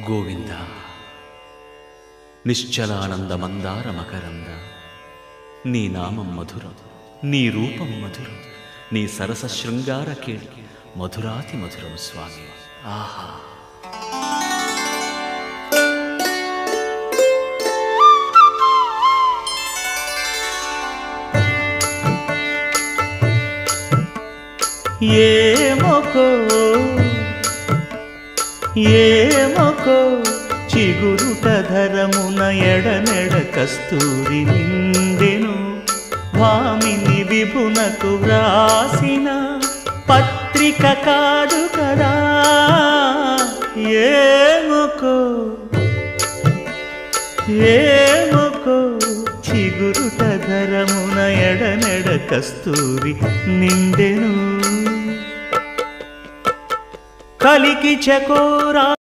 గోవింద నిశ్చలానంద మందార మకరంద నీ నామం మధురం, నీ రూపం మధురం, నీ సరస శృంగార కేళి మధురాతి మధురం స్వామి. ఆహా! ఏమొకో చిగురుట ధరమున ఎడనెడ కస్తూరి నిండెను, భామిని విభునకు వ్రాసిన పత్రిక కాదు కదా. ఏమొకో చిగురుట ధరమున ఎడనెడ కస్తూరి నిండెను, కలికి చకోరా